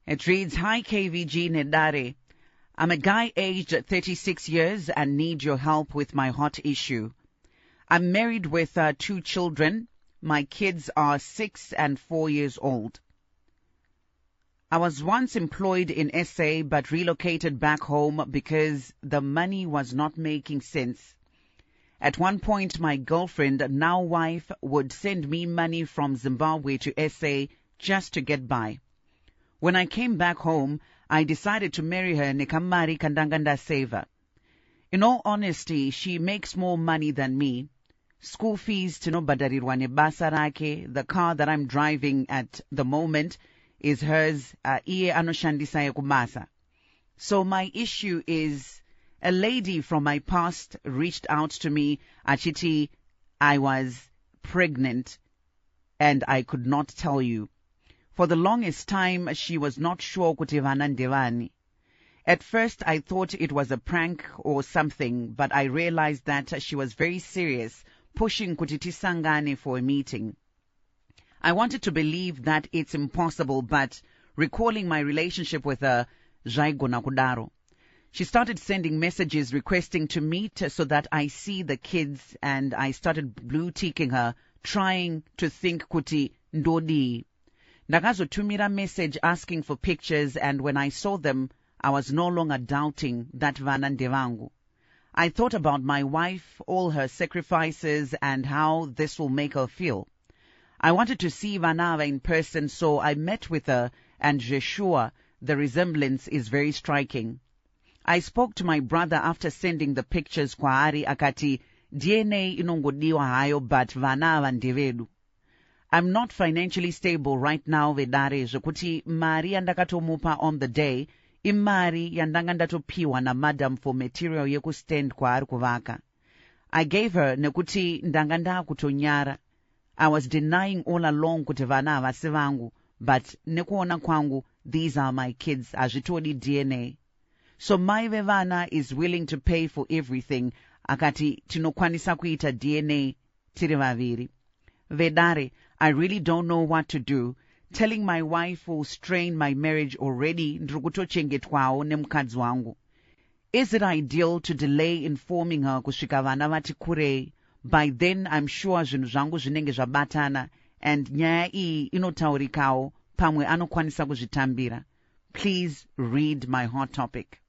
It reads, Hi KVG Nedare. I'm a guy aged 36 years and need your help with my hot issue. I'm married with 2 children. My kids are 6 and 4 years old. I was once employed in SA but relocated back home because the money was not making sense. At one point, my girlfriend, now wife, would send me money from Zimbabwe to SA just to get by. When I came back home, I decided to marry her nekamari kandanganda saver. In all honesty, she makes more money than me. School fees tinobhadharirwa nebasa rake. The car that I'm driving at the moment is hers. Iye anoshandisa yekumasa. So my issue is, a lady from my past reached out to me, achiti, I was pregnant and I could not tell you. For the longest time, she was not sure kuti evana ndevani. At first, I thought it was a prank or something, but I realized that she was very serious, pushing kuti tisangane for a meeting. I wanted to believe that it's impossible, but recalling my relationship with her, zvaigona kudaro. She started sending messages requesting to meet so that I see the kids, and I started blue-ticking her, trying to think kuti ndodi. Ndakazotumira message asking for pictures, and when I saw them, I was no longer doubting that vana ndevangu. I thought about my wife, all her sacrifices, and how this will make her feel. I wanted to see Vanava in person, so I met with her, and Jeshua, the resemblance is very striking. I spoke to my brother after sending the pictures kwa Ari akati, DNA inongodiwa hayo but Vanava ndevedu. I'm not financially stable right now vedare zvokuti mari yandakatomupa on the day imari yandanga ndatopiwa na madam for material yekustand kwaari kuvaka. I gave her nekuti ndanga ndakutonyara. I was denying all along kuti vana havasi vangu, but nekuona kwangu, these are my kids, hazvitodi DNA. So mai vevana is willing to pay for everything, akati tinokwanisa kuita DNA tiri vaviri. Vedare, I really don't know what to do. Telling my wife will strain my marriage already, anotochengetwawo nemukadzi wangu. Is it ideal to delay informing her kusvika vana vati kurei? By then, I'm sure zvinhu zvangu zvinenge zvabatana, and nyaya iyi inotaurikawo, pamwe anokwanisa kuzvitambira. Please read my hot topic.